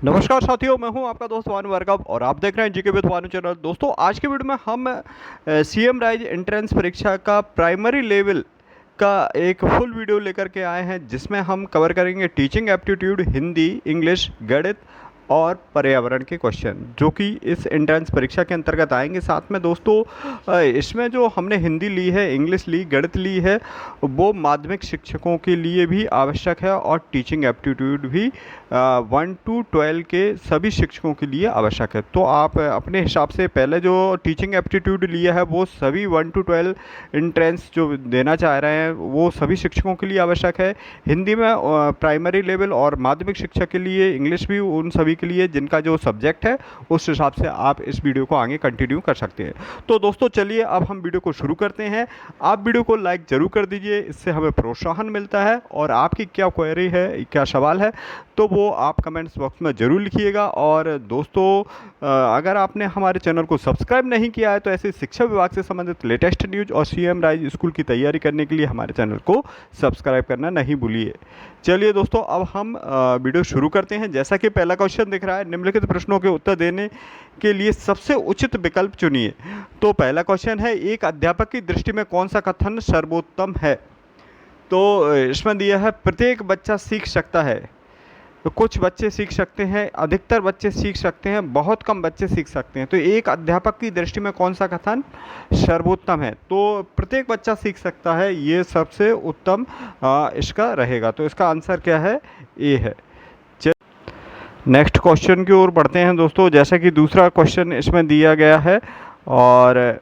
नमस्कार साथियों, मैं हूं आपका दोस्त भानु भार्गव और आप देख रहे हैं जीके विद भानु चैनल। दोस्तों, आज के वीडियो में हम सीएम राइज एंट्रेंस परीक्षा का प्राइमरी लेवल का एक फुल वीडियो लेकर के आए हैं, जिसमें हम कवर करेंगे टीचिंग एप्टीट्यूड, हिंदी, इंग्लिश, गणित और पर्यावरण के क्वेश्चन, जो कि इस एंट्रेंस परीक्षा के अंतर्गत आएंगे। साथ में दोस्तों, इसमें जो हमने हिंदी ली है, इंग्लिश ली, गणित ली है, वो माध्यमिक शिक्षकों के लिए भी आवश्यक है और टीचिंग एप्टीट्यूड भी 1 to 12 के सभी शिक्षकों के लिए आवश्यक है। तो आप अपने हिसाब से पहले जो टीचिंग एप्टीट्यूड लिया है वो सभी 1 to 12 एंट्रेंस जो देना चाह रहे हैं वो सभी शिक्षकों के लिए आवश्यक है। हिंदी में प्राइमरी लेवल और माध्यमिक शिक्षा के लिए, इंग्लिश भी उन सभी के लिए जिनका जो सब्जेक्ट है, उस हिसाब से आप इस वीडियो को आगे कंटिन्यू कर सकते हैं। तो दोस्तों चलिए अब हम वीडियो को शुरू करते हैं। आप वीडियो को लाइक ज़रूर कर दीजिए, इससे हमें प्रोत्साहन मिलता है। और आपकी क्या क्वेरी है, क्या सवाल है, तो वो आप कमेंट्स बॉक्स में ज़रूर लिखिएगा। और दोस्तों, अगर आपने हमारे चैनल को सब्सक्राइब नहीं किया है तो ऐसे शिक्षा विभाग से संबंधित लेटेस्ट न्यूज़ और सीएम राइज स्कूल की तैयारी करने के लिए हमारे चैनल को सब्सक्राइब करना नहीं भूलिए। चलिए दोस्तों, अब हम वीडियो शुरू करते हैं। जैसा कि पहला क्वेश्चन दिख रहा है, निम्नलिखित प्रश्नों के उत्तर देने के लिए सबसे उचित विकल्प चुनिए। तो पहला क्वेश्चन है, एक अध्यापक की दृष्टि में कौन सा कथन सर्वोत्तम है? तो इसमें दिया है प्रत्येक बच्चा सीख सकता है। तो कुछ बच्चे सीख सकते हैं, अधिकतर बच्चे सीख सकते हैं, बहुत कम बच्चे सीख सकते हैं। तो एक अध्यापक की दृष्टि में कौन सा कथन सर्वोत्तम है? तो प्रत्येक बच्चा सीख सकता है, ये सबसे उत्तम इसका रहेगा। तो इसका आंसर क्या है? ए है। नेक्स्ट क्वेश्चन की ओर बढ़ते हैं दोस्तों। जैसा कि दूसरा क्वेश्चन इसमें दिया गया है, और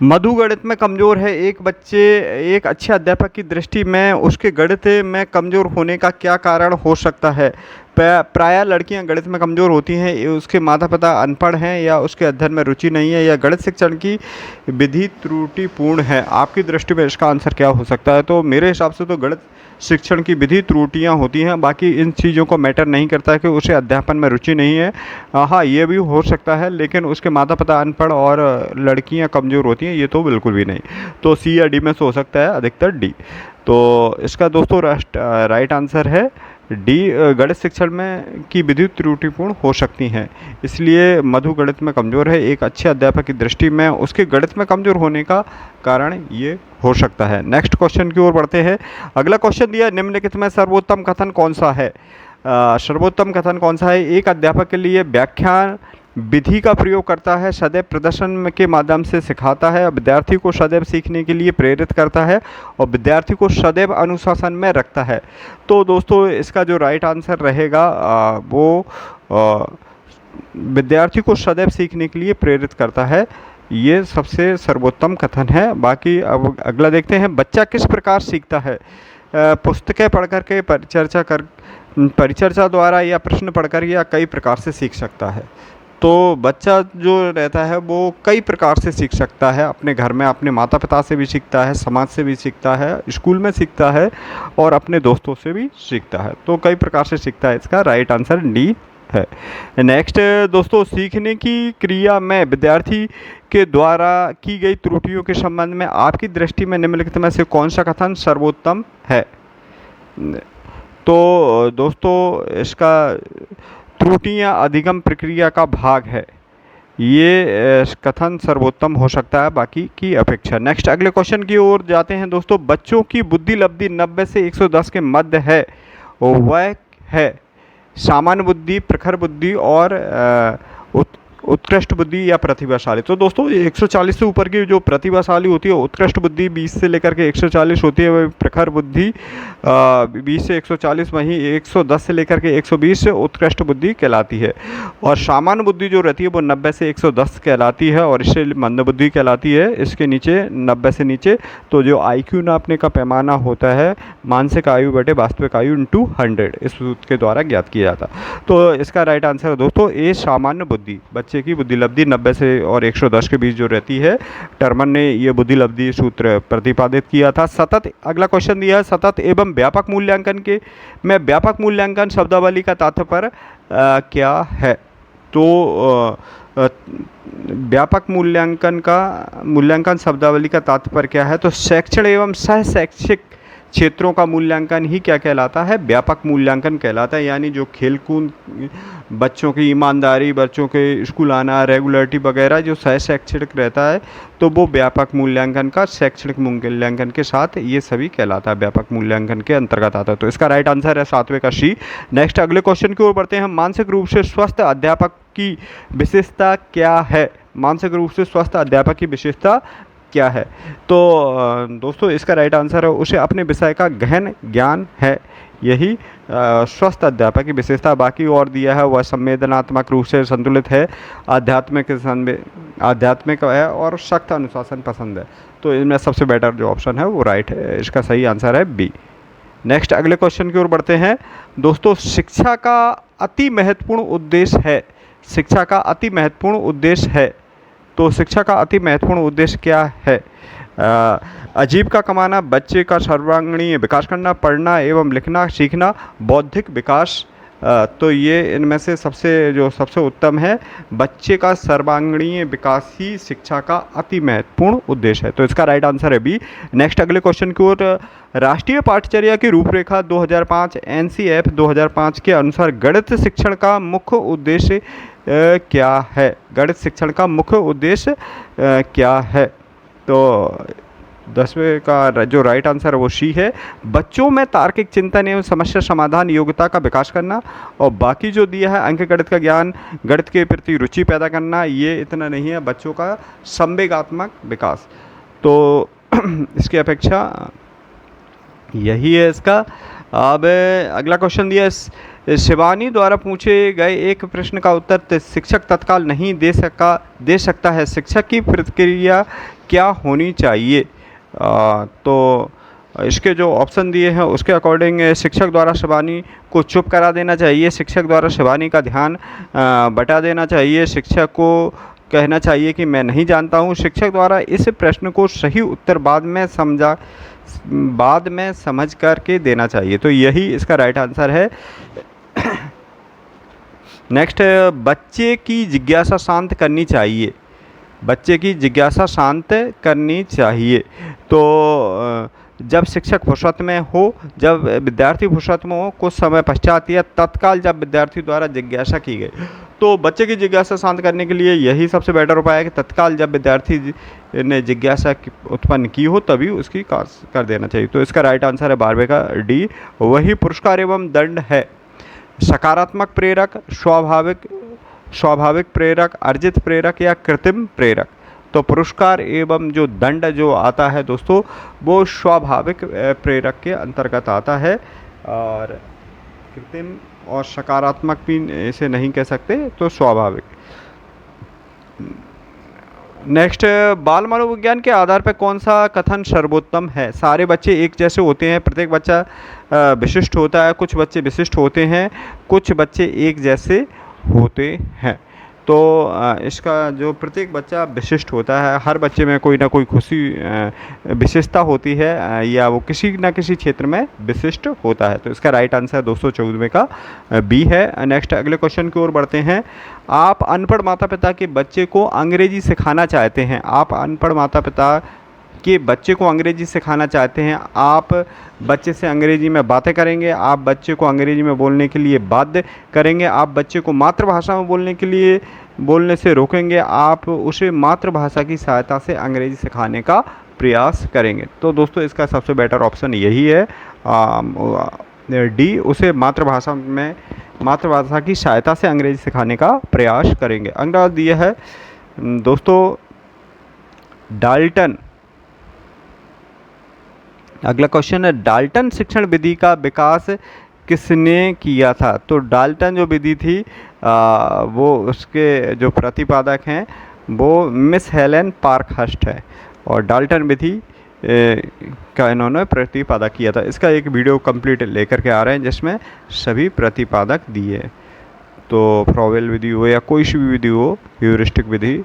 मधु गणित में कमज़ोर है। एक अच्छे अध्यापक की दृष्टि में उसके गणित में कमज़ोर होने का क्या कारण हो सकता है? प्रायः लड़कियां गणित में कमज़ोर होती हैं, उसके माता पिता अनपढ़ हैं, या उसके अध्ययन में रुचि नहीं है, या गणित शिक्षण की विधि त्रुटिपूर्ण है। आपकी दृष्टि में इसका आंसर क्या हो सकता है? तो मेरे हिसाब से तो गणित शिक्षण की विधि त्रुटियां होती हैं। बाकी इन चीज़ों को मैटर नहीं करता है कि उसे अध्यापन में रुचि नहीं है। हाँ, ये भी हो सकता है, लेकिन उसके माता पिता अनपढ़ और लड़कियां कमज़ोर होती हैं, ये तो बिल्कुल भी नहीं। तो सी या डी में से हो सकता है अधिकतर डी। तो इसका दोस्तों राइट आंसर है डी। गणित शिक्षण में की विधि त्रुटिपूर्ण हो सकती हैं, इसलिए मधु गणित में कमज़ोर है। एक अच्छे अध्यापक की दृष्टि में उसके गणित में कमज़ोर होने का कारण ये हो सकता है। नेक्स्ट क्वेश्चन की ओर बढ़ते हैं। अगला क्वेश्चन दिया, निम्नलिखित में सर्वोत्तम कथन कौन सा है? सर्वोत्तम कथन कौन सा है? एक अध्यापक के लिए व्याख्यान विधि का प्रयोग करता है, सदैव प्रदर्शन के माध्यम से सिखाता है, विद्यार्थी को सदैव सीखने के लिए प्रेरित करता है, और विद्यार्थी को सदैव अनुशासन में रखता है। तो दोस्तों, इसका जो राइट आंसर रहेगा वो विद्यार्थी को सदैव सीखने के लिए प्रेरित करता है। ये सबसे सर्वोत्तम कथन है। बाकी अब अगला देखते हैं, बच्चा किस प्रकार सीखता है? पुस्तकें पढ़कर के, परिचर्चा द्वारा, या प्रश्न पढ़कर, या कई प्रकार से सीख सकता है। तो बच्चा जो रहता है वो कई प्रकार से सीख सकता है। अपने घर में अपने माता पिता से भी सीखता है, समाज से भी सीखता है, स्कूल में सीखता है, और अपने दोस्तों से भी सीखता है। तो कई प्रकार से सीखता है। इसका राइट आंसर डी है। नेक्स्ट दोस्तों, सीखने की क्रिया में विद्यार्थी के द्वारा की गई त्रुटियों के संबंध में आपकी दृष्टि में निम्नलिखित में से कौन सा कथन सर्वोत्तम है? तो दोस्तों, इसका त्रुटियां अधिगम प्रक्रिया का भाग है, ये कथन सर्वोत्तम हो सकता है बाकी की अपेक्षा। नेक्स्ट अगले क्वेश्चन की ओर जाते हैं दोस्तों। बच्चों की बुद्धि लब्धि 90 से 110 के मध्य है, वह है सामान्य बुद्धि, प्रखर बुद्धि, और उत्कृष्ट बुद्धि, या प्रतिभाशाली। तो दोस्तों, 140 से ऊपर की जो प्रतिभाशाली होती है उत्कृष्ट बुद्धि 20 से लेकर के 140 होती है, वही प्रखर बुद्धि 20 से 140, वहीं 110 से लेकर के 120 से उत्कृष्ट बुद्धि कहलाती है। और सामान्य बुद्धि जो रहती है वो 90 से 110 कहलाती है, और इससे मंद बुद्धि कहलाती है इसके नीचे, 90 से नीचे। तो जो IQ नापने का पैमाना होता है, मानसिक आयु बटे वास्तविक आयु इंटू 100, इस सूत्र के द्वारा ज्ञात किया जाता। तो इसका राइट आंसर है दोस्तों ए, सामान्य बुद्धि। बच्चे की बुद्धि लब्धि 90 से और 110 के बीच जो रहती है, टर्मन ने ये बुद्धि लब्धि सूत्र प्रतिपादित किया था। सतत, अगला क्वेश्चन दिया है, सतत एवं व्यापक मूल्यांकन के में व्यापक मूल्यांकन शब्दावली का तात्पर्य क्या है? तो व्यापक मूल्यांकन शब्दावली का तात्पर्य क्या है? तो शैक्षण एवं सह शैक्षिक क्षेत्रों का मूल्यांकन ही क्या कहलाता है? व्यापक मूल्यांकन कहलाता है। यानी जो खेलकूद, बच्चों की ईमानदारी, बच्चों के स्कूल आना, रेगुलरिटी वगैरह जो शैक्षणिक रहता है, तो वो व्यापक मूल्यांकन का शैक्षणिक मूल्यांकन के साथ ये सभी कहलाता है, व्यापक मूल्यांकन के अंतर्गत आता है। तो इसका राइट आंसर है 7वें का सी। नेक्स्ट अगले क्वेश्चन की ओर बढ़ते हैं हम। मानसिक रूप से स्वस्थ अध्यापक की विशेषता क्या है? मानसिक रूप से स्वस्थ अध्यापक की विशेषता क्या है? तो दोस्तों इसका राइट आंसर है उसे अपने विषय का गहन ज्ञान है। यही स्वस्थ अध्यापक की विशेषता। बाकी और दिया है वह संवेदनात्मक रूप से संतुलित है, आध्यात्मिक है और सख्त अनुशासन पसंद है। तो इनमें सबसे बेटर जो ऑप्शन है वो राइट है, इसका सही आंसर है बी। नेक्स्ट अगले क्वेश्चन की ओर बढ़ते हैं दोस्तों। शिक्षा का अति महत्वपूर्ण उद्देश्य है। शिक्षा का अति महत्वपूर्ण उद्देश्य है। तो शिक्षा का अति महत्वपूर्ण उद्देश्य क्या है? आजीविका कमाना, बच्चे का सर्वांगीण विकास करना, पढ़ना एवं लिखना सीखना, बौद्धिक विकास। तो ये इनमें से सबसे उत्तम है, बच्चे का सर्वांगीण विकास ही शिक्षा का अति महत्वपूर्ण उद्देश्य है। तो इसका राइट आंसर है बी। नेक्स्ट अगले क्वेश्चन की ओर। राष्ट्रीय पाठ्यचर्या की रूपरेखा 2005 NCF 2005 के अनुसार गणित शिक्षण का मुख्य उद्देश्य क्या है? गणित शिक्षण का मुख्य उद्देश्य क्या है? तो 10वें का जो राइट आंसर है वो सी है, बच्चों में तार्किक चिंतन एवं समस्या समाधान योग्यता का विकास करना। और बाकी जो दिया है अंक गणित का ज्ञान, गणित के प्रति रुचि पैदा करना, ये इतना नहीं है, बच्चों का संवेगात्मक विकास। तो इसकी अपेक्षा यही है इसका। अब अगला क्वेश्चन दिया है, शिवानी द्वारा पूछे गए एक प्रश्न का उत्तर शिक्षक तत्काल नहीं दे सकता है, शिक्षक की प्रतिक्रिया क्या होनी चाहिए? तो इसके जो ऑप्शन दिए हैं उसके अकॉर्डिंग शिक्षक द्वारा शिवानी को चुप करा देना चाहिए, शिक्षक द्वारा शिवानी का ध्यान बटा देना चाहिए, शिक्षक को कहना चाहिए कि मैं नहीं जानता हूँ, शिक्षक द्वारा इस प्रश्न को सही उत्तर बाद में समझ करके देना चाहिए। तो यही इसका राइट आंसर है। नेक्स्ट, बच्चे की जिज्ञासा शांत करनी चाहिए। बच्चे की जिज्ञासा शांत करनी चाहिए। तो जब शिक्षक फुर्सत में हो, जब विद्यार्थी फुर्सत में हो, कुछ समय पश्चात या तत्काल जब विद्यार्थी द्वारा जिज्ञासा की गई, तो बच्चे की जिज्ञासा शांत करने के लिए यही सबसे बेटर उपाय है कि तत्काल जब विद्यार्थी ने जिज्ञासा उत्पन्न की हो तभी उसकी कर देना चाहिए। तो इसका राइट आंसर है 12वें का डी। वही पुरस्कार एवं दंड है, सकारात्मक प्रेरक, स्वाभाविक प्रेरक, अर्जित प्रेरक या कृत्रिम प्रेरक। तो पुरस्कार एवं जो दंड जो आता है दोस्तों वो स्वाभाविक प्रेरक के अंतर्गत आता है, और कृत्रिम और सकारात्मक भी इसे नहीं कह सकते, तो स्वाभाविक। नेक्स्ट, बाल मनोविज्ञान के आधार पर कौन सा कथन सर्वोत्तम है? सारे बच्चे एक जैसे होते हैं, प्रत्येक बच्चा विशिष्ट होता है, कुछ बच्चे विशिष्ट होते हैं, कुछ बच्चे एक जैसे होते हैं। तो इसका जो प्रत्येक बच्चा विशिष्ट होता है, हर बच्चे में कोई ना कोई विशेषता होती है, या वो किसी न किसी क्षेत्र में विशिष्ट होता है। तो इसका राइट आंसर 214 का बी है। नेक्स्ट अगले क्वेश्चन की ओर बढ़ते हैं। आप अनपढ़ माता पिता के बच्चे को अंग्रेजी सिखाना चाहते हैं। आप अनपढ़ माता पिता के बच्चे को अंग्रेजी सिखाना चाहते हैं। आप बच्चे से अंग्रेजी में बातें करेंगे, आप बच्चे को अंग्रेजी में बोलने के लिए बाध्य करेंगे, आप बच्चे को मातृभाषा में बोलने से रोकेंगे, आप उसे मातृभाषा की सहायता से अंग्रेजी सिखाने का प्रयास करेंगे। तो दोस्तों इसका सबसे बेटर ऑप्शन यही है डी, उसे मातृभाषा की सहायता से अंग्रेजी सिखाने का प्रयास करेंगे। अगला दिया है दोस्तों डाल्टन। अगला क्वेश्चन है, डाल्टन शिक्षण विधि का विकास किसने किया था? तो डाल्टन जो विधि थी वो उसके जो प्रतिपादक हैं वो मिस हेलेन पार्कहर्स्ट है, और डाल्टन विधि का इन्होंने प्रतिपादक किया था। इसका एक वीडियो कंप्लीट लेकर के आ रहे हैं जिसमें सभी प्रतिपादक दिए। तो फ्रॉवेल विधि हो या कोई सी भी विधि हो, ह्यूरिस्टिक विधि।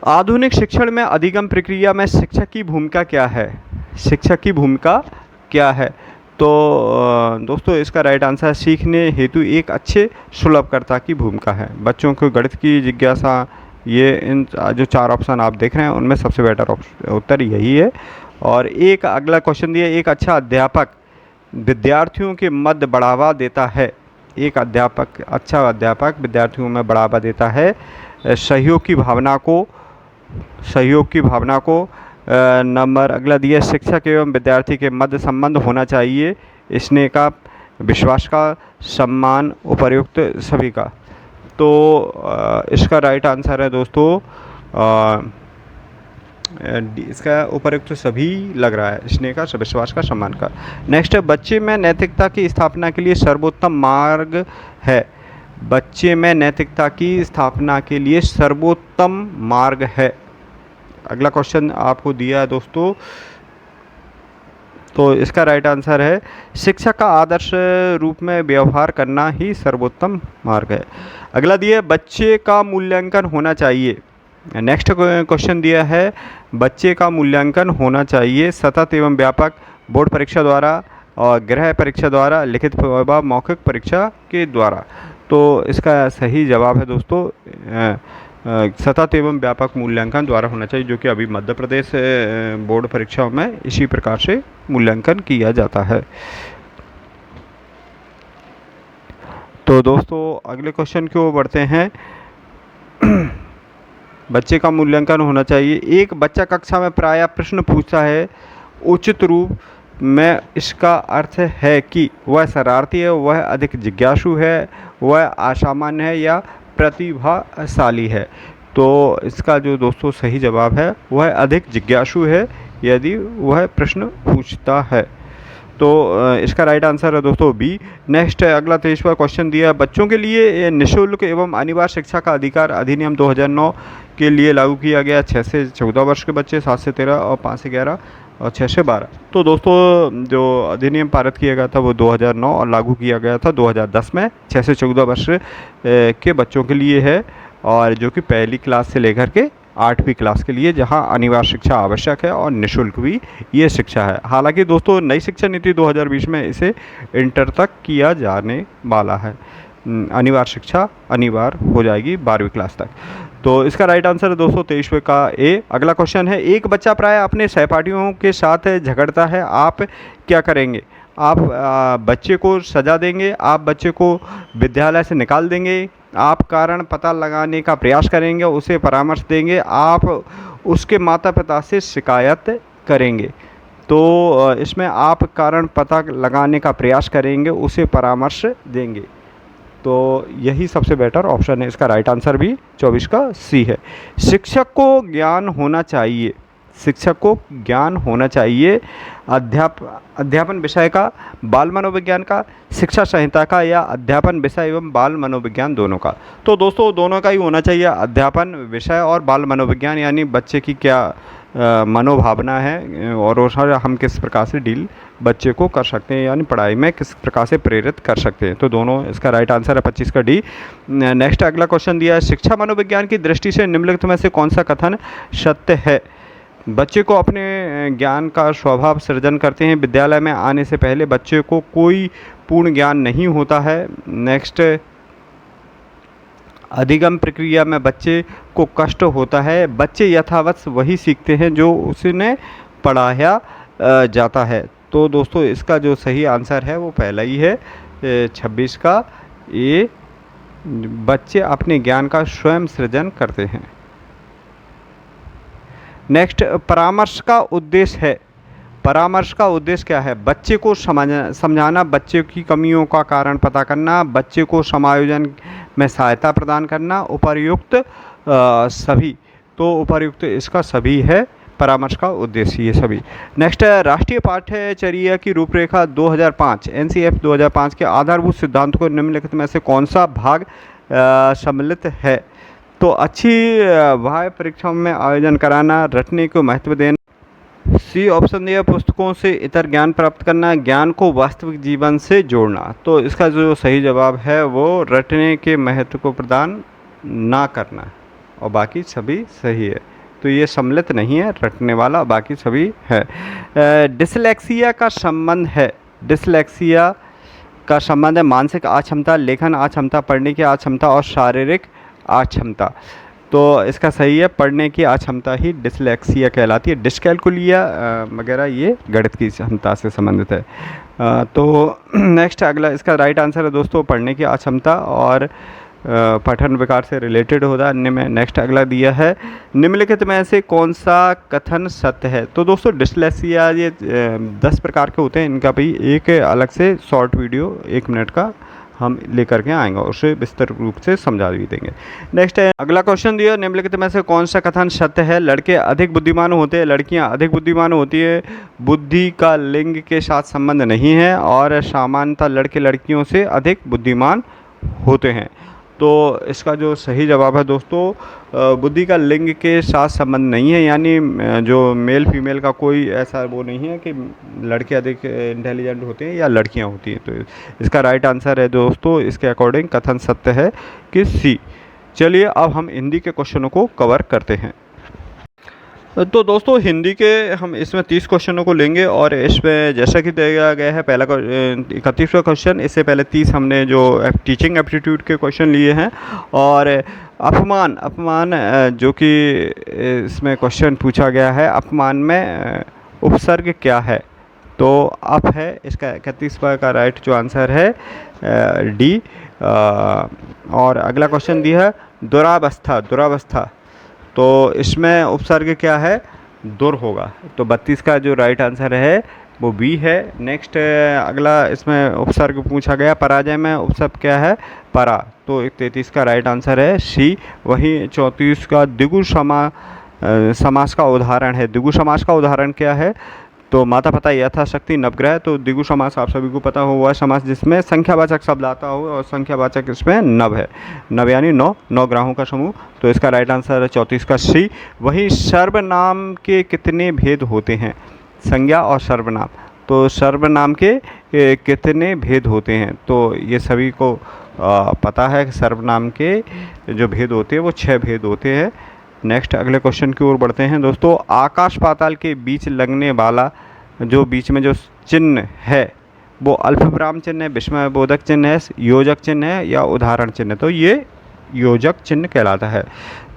आधुनिक शिक्षण में अधिगम प्रक्रिया में शिक्षक की भूमिका क्या है? शिक्षक की भूमिका क्या है? तो दोस्तों इसका राइट आंसर सीखने हेतु एक अच्छे सुलभकर्ता की भूमिका है। बच्चों को गणित की जिज्ञासा, ये इन जो 4 ऑप्शन आप देख रहे हैं उनमें सबसे बेटर उत्तर यही है। और एक अगला क्वेश्चन दिया, एक अच्छा अध्यापक विद्यार्थियों के मध्य बढ़ावा देता है। एक अध्यापक, अच्छा अध्यापक विद्यार्थियों में बढ़ावा देता है। सहयोग की भावना को, सहयोग की भावना को। नंबर अगला दिया, शिक्षक एवं विद्यार्थी के मध्य संबंध होना चाहिए। स्नेह का, विश्वास का, सम्मान, उपर्युक्त सभी का। तो इसका राइट आंसर है दोस्तों इसका उपर्युक्त सभी लग रहा है, स्नेह का, विश्वास का, सम्मान का। नेक्स्ट है, बच्चे में नैतिकता की स्थापना के लिए सर्वोत्तम मार्ग है। बच्चे में नैतिकता की स्थापना के लिए सर्वोत्तम मार्ग है। अगला क्वेश्चन आपको दिया है दोस्तों, तो इसका राइट आंसर है शिक्षक का आदर्श रूप में व्यवहार करना ही सर्वोत्तम मार्ग है। अगला दिया, बच्चे का मूल्यांकन होना चाहिए। नेक्स्ट क्वेश्चन दिया है, बच्चे का मूल्यांकन होना चाहिए सतत एवं व्यापक, बोर्ड परीक्षा द्वारा और गृह परीक्षा द्वारा, लिखित व मौखिक परीक्षा के द्वारा। तो इसका सही जवाब है दोस्तों सतत एवं व्यापक मूल्यांकन द्वारा होना चाहिए, जो कि अभी मध्य प्रदेश बोर्ड परीक्षाओं में इसी प्रकार से मूल्यांकन किया जाता है। तो दोस्तों अगले क्वेश्चन की ओर बढ़ते हैं। बच्चे का मूल्यांकन होना चाहिए। एक बच्चा कक्षा में प्रायः प्रश्न पूछता है, उचित रूप में इसका अर्थ है कि वह शरारती है, वह अधिक जिज्ञासु है, वह असामान्य है या प्रतिभाशाली है। तो इसका जो दोस्तों सही जवाब है वह अधिक जिज्ञासु है यदि वह प्रश्न पूछता है। तो इसका राइट आंसर है दोस्तों बी। नेक्स्ट है अगला 23वां क्वेश्चन दिया, बच्चों के लिए निःशुल्क एवं अनिवार्य शिक्षा का अधिकार अधिनियम 2009 के लिए लागू किया गया। 6 से 14 वर्ष के बच्चे, 7 से 13 और 5 से 11 और 6 से 12। तो दोस्तों जो अधिनियम पारित किया गया था वो 2009 और लागू किया गया था 2010 में। 6 से 14 वर्ष के बच्चों के लिए है, और जो कि पहली क्लास से लेकर के 8वीं क्लास के लिए, जहां अनिवार्य शिक्षा आवश्यक है और निःशुल्क भी ये शिक्षा है। हालांकि दोस्तों नई शिक्षा नीति 2020 में इसे इंटर तक किया जाने वाला है। अनिवार्य शिक्षा अनिवार्य हो जाएगी 12वीं क्लास तक। तो इसका राइट आंसर है दोस्तों 23वें का ए। अगला क्वेश्चन है, एक बच्चा प्राय अपने सहपाठियों के साथ झगड़ता है, आप क्या करेंगे? आप बच्चे को सज़ा देंगे, आप बच्चे को विद्यालय से निकाल देंगे, आप कारण पता लगाने का प्रयास करेंगे, उसे परामर्श देंगे, आप उसके माता पिता से शिकायत करेंगे। तो इसमें आप कारण पता लगाने का प्रयास करेंगे, उसे परामर्श देंगे। तो यही सबसे बेटर ऑप्शन है। इसका राइट आंसर भी 24 का सी है। शिक्षक को ज्ञान होना चाहिए, शिक्षक को ज्ञान होना चाहिए अध्यापन विषय का, बाल मनोविज्ञान का, शिक्षा संहिता का, या अध्यापन विषय एवं बाल मनोविज्ञान दोनों का। तो दोस्तों दोनों का ही होना चाहिए, अध्यापन विषय और बाल मनोविज्ञान, यानी बच्चे की क्या मनोभावना है और हम किस प्रकार से डील बच्चे को कर सकते हैं, यानी पढ़ाई में किस प्रकार से प्रेरित कर सकते हैं। तो दोनों, इसका राइट आंसर है 25 का डी। नेक्स्ट अगला क्वेश्चन दिया है, शिक्षा मनोविज्ञान की दृष्टि से निम्नलिखित में से कौन सा कथन सत्य है? बच्चे को अपने ज्ञान का स्वभाव सृजन करते हैं, विद्यालय में आने से पहले बच्चे को कोई पूर्ण ज्ञान नहीं होता है। नेक्स्ट, अधिगम प्रक्रिया में बच्चे को कष्ट होता है, बच्चे यथावत वही सीखते हैं जो उसने पढ़ाया जाता है। तो दोस्तों इसका जो सही आंसर है वो पहला ही है 26 का ए, बच्चे अपने ज्ञान का स्वयं सृजन करते हैं। नेक्स्ट, परामर्श का उद्देश्य है, परामर्श का उद्देश्य क्या है? बच्चे को समझाना, बच्चे की कमियों का कारण पता करना, बच्चे को समायोजन में सहायता प्रदान करना, उपर्युक्त सभी। तो उपर्युक्त इसका सभी है परामर्श का उद्देश्य, ये सभी। नेक्स्ट है, राष्ट्रीय पाठ्यचर्या की रूपरेखा 2005 NCF 2005 के आधारभूत सिद्धांतों को निम्नलिखित में से कौन सा भाग सम्मिलित है? तो अच्छी वाह्य परीक्षाओं में आयोजन कराना, रटने को महत्व देना। सी ऑप्शन दिया, पुस्तकों से इतर ज्ञान प्राप्त करना, ज्ञान को वास्तविक जीवन से जोड़ना। तो इसका जो सही जवाब है वो रटने के महत्व को प्रदान ना करना, और बाकी सभी सही है। तो ये सम्मिलित नहीं है, रटने वाला, बाकी सभी है। डिसलेक्सिया का संबंध है, डिसलेक्सिया का संबंध है मानसिक अक्षमता, लेखन अक्षमता, पढ़ने की अक्षमता और शारीरिक अक्षमता। तो इसका सही है, पढ़ने की अक्षमता ही डिसलेक्सिया कहलाती है। डिसकैलकुलिया वगैरह ये गणित की क्षमता से संबंधित है। तो नेक्स्ट अगला इसका राइट आंसर है दोस्तों पढ़ने की अक्षमता और पठन विकार से रिलेटेड होता है। में नेक्स्ट अगला दिया है, निम्नलिखित में से कौन सा कथन सत्य है। तो दोस्तों डिसलेक्सिया ये 10 प्रकार के होते हैं, इनका भी एक अलग से शॉर्ट वीडियो 1 मिनट का हम लेकर के आएंगे और उसे विस्तार रूप से समझा भी देंगे। नेक्स्ट है अगला क्वेश्चन दिया, निम्नलिखित में से कौन सा कथन सत्य है। लड़के अधिक बुद्धिमान होते हैं, लड़कियां अधिक बुद्धिमान होती है, बुद्धि का लिंग के साथ संबंध नहीं है और सामान्यतः लड़के लड़कियों से अधिक बुद्धिमान होते हैं। तो इसका जो सही जवाब है दोस्तों बुद्धि का लिंग के साथ संबंध नहीं है, यानी जो मेल फीमेल का कोई ऐसा वो नहीं है कि लड़के अधिक इंटेलिजेंट होते हैं या लड़कियां होती हैं। तो इसका राइट आंसर है दोस्तों इसके अकॉर्डिंग कथन सत्य है कि सी। चलिए अब हम हिंदी के क्वेश्चनों को कवर करते हैं। तो दोस्तों हिंदी के हम इसमें 30 क्वेश्चनों को लेंगे और इसमें जैसा कि दिया गया है पहला 31वां क्वेश्चन, इससे पहले 30 हमने जो टीचिंग एप्टीट्यूड के क्वेश्चन लिए हैं। और अपमान जो कि इसमें क्वेश्चन पूछा गया है, अपमान में उपसर्ग क्या है। तो अप है इसका 31वां का राइट जो आंसर है डी। और अगला क्वेश्चन दिया है दुरावस्था, तो इसमें उपसर्ग क्या है, दुर होगा। तो 32 का जो राइट आंसर है वो बी है। नेक्स्ट अगला इसमें उपसर्ग पूछा गया, पराजय में उपसर्ग क्या है, परा। तो 33 का राइट आंसर है सी। वहीं 34 का द्विगु समास का उदाहरण है। द्विगु समास का उदाहरण क्या है, तो माता पिता यथाशक्ति नवग्रह। तो द्विगु समास आप सभी को पता हो, वह समास जिसमें संख्यावाचक शब्द आता हो और संख्यावाचक इसमें नव है। नव यानी 9 ग्राहों का समूह। तो इसका राइट आंसर है 34 का सी। वहीं सर्वनाम के कितने भेद होते हैं, संज्ञा और सर्वनाम। तो सर्वनाम के कितने भेद होते हैं, तो ये सभी को पता है कि सर्वनाम के जो भेद होते हैं वो 6 भेद होते हैं। नेक्स्ट अगले क्वेश्चन की ओर बढ़ते हैं दोस्तों। आकाश पाताल के बीच लगने वाला जो बीच में जो चिन्ह है वो अल्पविराम चिन्ह है, विस्मयबोधक चिन्ह है, योजक चिन्ह है या उदाहरण चिन्ह है। तो ये योजक चिन्ह कहलाता है।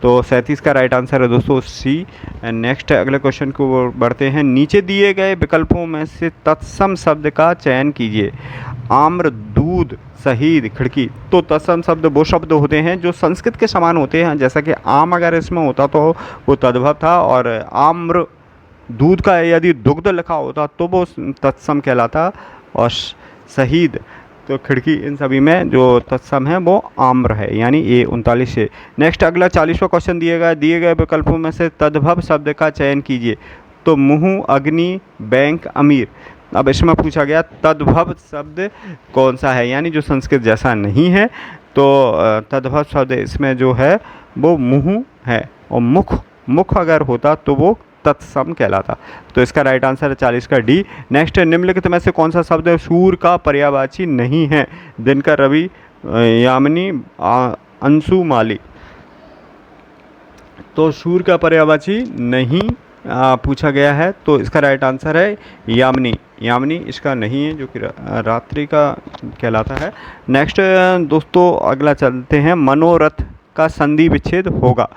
तो 37 का राइट आंसर है दोस्तों सी। नेक्स्ट अगले क्वेश्चन की ओर बढ़ते हैं। नीचे दिए गए विकल्पों में से तत्सम शब्द का चयन कीजिए। आम्र, दूध, शहीद, खिड़की। तो तत्सम शब्द वो शब्द होते हैं जो संस्कृत के समान होते हैं, जैसा कि आम अगर इसमें होता तो वो तद्भव था, और आम्र दूध का यदि दुग्ध लिखा होता तो वो तत्सम कहलाता, और शहीद तो खिड़की, इन सभी में जो तत्सम है वो आम्र है, यानी ए 39 से। नेक्स्ट अगला 40वां क्वेश्चन दिए गए विकल्पों में से तद्भव शब्द का चयन कीजिए। तो मुँह, अग्नि, बैंक, अमीर। अब इसमें पूछा गया तद्भव शब्द कौन सा है, यानी जो संस्कृत जैसा नहीं है। तो तद्भव शब्द इसमें जो है वो मुँह है, और मुख अगर होता तो वो तत्सम कहलाता। तो इसका राइट आंसर है 40 का डी। नेक्स्ट, निम्नलिखित में से कौन सा शब्द सूर का पर्यायवाची नहीं है। दिनकर, रवि, यामिनी, अंशु, माली। तो सूर का पर्यायवाची नहीं पूछा गया है, तो इसका राइट आंसर है यामिनी इसका नहीं है, जो कि रात्रि का कहलाता है। नेक्स्ट दोस्तों अगला चलते हैं। मनोरथ का संधि विच्छेद होगा।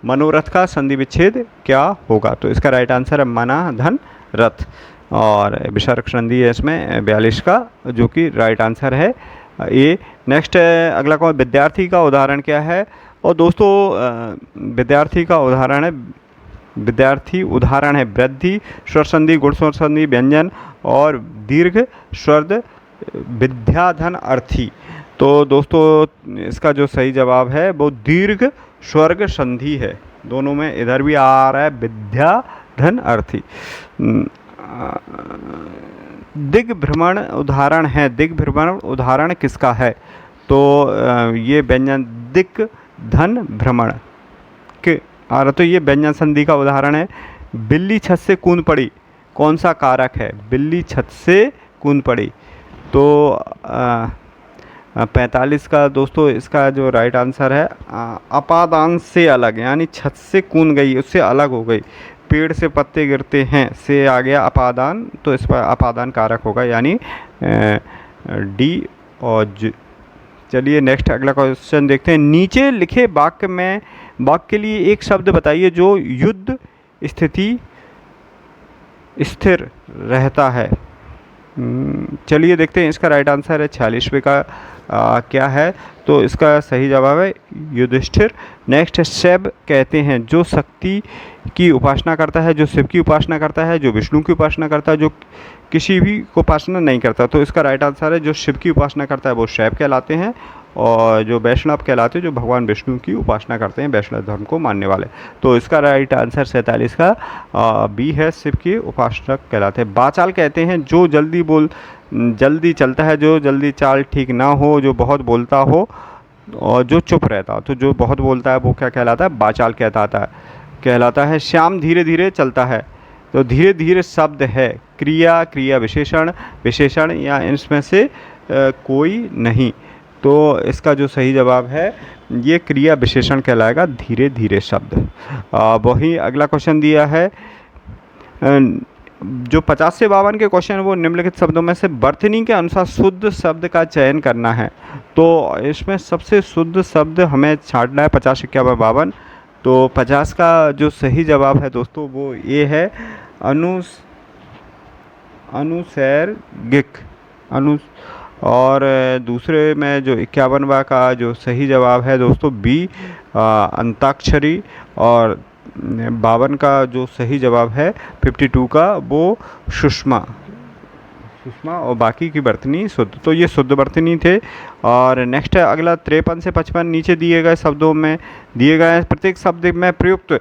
मनोरथ का संधि विच्छेद क्या होगा। तो इसका राइट आंसर है मना धन रथ, और विसर्ग संधि है इसमें 42 का, जो कि राइट आंसर है ए। नेक्स्ट अगला कौन, विद्यार्थी का उदाहरण क्या है। और दोस्तों विद्यार्थी का उदाहरण है वृद्धि, स्वर संधि, गुण स्वर संधि, व्यंजन और दीर्घ स्वर्द विद्याधन अर्थी। तो दोस्तों इसका जो सही जवाब है वो दीर्घ स्वर्ग संधि है। दोनों में इधर भी आ रहा है विद्याधन अर्थी। दिग्भ्रमण उदाहरण है। दिग्भ्रमण उदाहरण किसका है। तो ये व्यंजन दिक धन भ्रमण के आ रहा, तो ये व्यंजन संधि का उदाहरण है। बिल्ली छत से कूद पड़ी, कौन सा कारक है। बिल्ली छत से कूद पड़ी। तो 45 का दोस्तों इसका जो राइट आंसर है अपादान से अलग, यानी छत से कूद गई, उससे अलग हो गई। पेड़ से पत्ते गिरते हैं से आ गया अपादान, तो इस पर अपादान कारक होगा, यानी डी और चलिए नेक्स्ट अगला क्वेश्चन देखते हैं। नीचे लिखे वाक्य में वाक्य के लिए एक शब्द बताइए जो युद्ध स्थिति स्थिर रहता है। चलिए देखते हैं, इसका राइट आंसर है 46वें का क्या है, तो इसका सही जवाब है युधिष्ठिर। नेक्स्ट है शिव कहते हैं जो शक्ति की उपासना करता है, जो शिव की उपासना करता है, जो विष्णु की उपासना करता है, जो किसी भी को उपासना नहीं करता। तो इसका राइट आंसर है जो शिव की उपासना करता है वो शैव कहलाते हैं, और जो वैष्णव कहलाते हैं जो भगवान विष्णु की उपासना करते हैं, वैष्णव धर्म को मानने वाले। तो इसका राइट आंसर 47 का बी है, शिव की उपासक कहलाते हैं। बाचाल कहते हैं जो जल्दी चलता है, जो जल्दी चाल ठीक ना हो, जो बहुत बोलता हो और जो चुप रहता हो। तो जो बहुत बोलता है वो क्या कहलाता है, बाचाल कहलाता है। श्याम धीरे धीरे चलता है, तो धीरे धीरे शब्द है, क्रिया विशेषण या इसमें से कोई नहीं। तो इसका जो सही जवाब है ये क्रिया विशेषण कहलाएगा, धीरे धीरे शब्द। वही अगला क्वेश्चन दिया है, जो 50 से 52 के क्वेश्चन वो निम्नलिखित शब्दों में से वर्तनी के अनुसार शुद्ध शब्द का चयन करना है। तो इसमें सबसे शुद्ध शब्द हमें छांटना है 50, 51, 52। तो 50 का जो सही जवाब है दोस्तों वो ये है अनुसैर्गिक। और दूसरे में जो 51वां का जो सही जवाब है दोस्तों बी अंताक्षरी, और 52 का जो सही जवाब है 52 का वो सुषमा, और बाकी की वर्तनी शुद्ध। तो ये शुद्ध वर्तनी थे। और नेक्स्ट है अगला 53 से 55 नीचे दिए गए शब्दों में दिए गए प्रत्येक शब्द में प्रयुक्त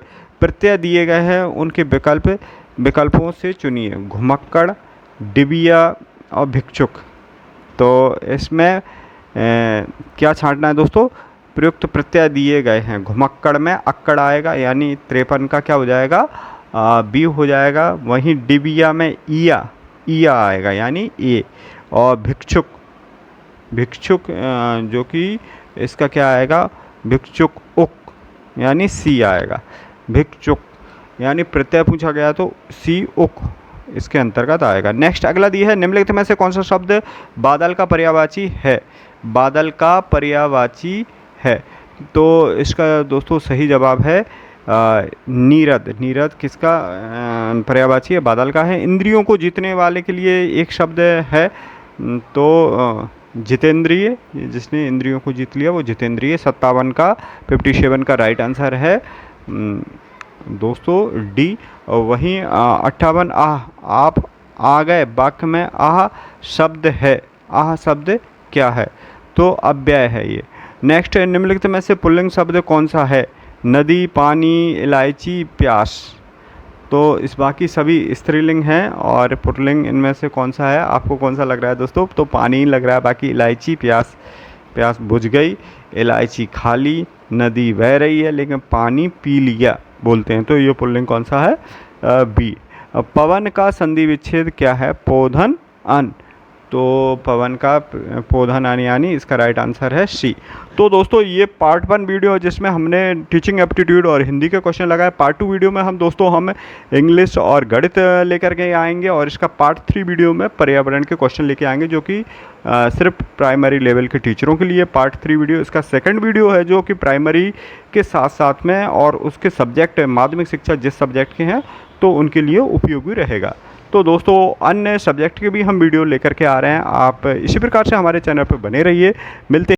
प्रत्यय दिए गए हैं, उनके विकल्पों से चुनिए। घुमक्कड़, डिबिया और भिक्षुक। तो इसमें क्या छांटना है दोस्तों, प्रयुक्त प्रत्यय दिए गए हैं। घुमक्कड़ में अक्कड़ आएगा, यानी 53 का क्या हो जाएगा, बी हो जाएगा। वहीं डिबिया में ईया आएगा, यानी ए। और भिक्षुक जो कि इसका क्या आएगा, भिक्षुक उक, यानी सी आएगा। भिक्षुक यानी प्रत्यय पूछा गया तो सी उक इसके अंतर्गत आएगा। नेक्स्ट अगला दिया है, निम्नलिखित में से कौन सा शब्द बादल का पर्यायवाची है। बादल का पर्यायवाची है, तो इसका दोस्तों सही जवाब है नीरद किसका पर्यायवाची है, बादल का है। इंद्रियों को जीतने वाले के लिए एक शब्द है, तो जितेंद्रिय, जिसने इंद्रियों को जीत लिया वो जितेंद्रिय। 57 का राइट आंसर है दोस्तों डी। वहीं 58 आप आ गए वाक्य में आह शब्द है, आह शब्द क्या है, तो अव्यय है ये। नेक्स्ट निम्नलिखित में से पुल्लिंग शब्द कौन सा है, नदी, पानी, इलायची, प्यास। तो इस बाकी सभी स्त्रीलिंग हैं, और पुल्लिंग इनमें से कौन सा है, आपको कौन सा लग रहा है दोस्तों, तो पानी लग रहा है। बाकी इलायची, प्यास बुझ गई, इलायची खाली, नदी बह रही है लेकिन पानी पी लिया बोलते हैं। तो ये पुल्लिंग कौन सा है, बी। पवन का संधि विच्छेद क्या है, पोधन अन। तो पवन का पोधन अन, यानी इसका राइट आंसर है सी। तो दोस्तों ये पार्ट 1 वीडियो है जिसमें हमने टीचिंग एप्टीट्यूड और हिंदी के क्वेश्चन लगाए। पार्ट 2 वीडियो में हम इंग्लिश और गणित लेकर के आएंगे, और इसका पार्ट 3 वीडियो में पर्यावरण के क्वेश्चन लेके आएंगे, जो कि सिर्फ प्राइमरी लेवल के टीचरों के लिए। पार्ट 3 वीडियो इसका सेकंड वीडियो है, जो कि प्राइमरी के साथ साथ में और उसके सब्जेक्ट माध्यमिक शिक्षा जिस सब्जेक्ट के हैं तो उनके लिए उपयोगी रहेगा। तो दोस्तों अन्य सब्जेक्ट के भी हम वीडियो लेकर के आ रहे हैं, आप इसी प्रकार से हमारे चैनल पर बने रहिए। मिलते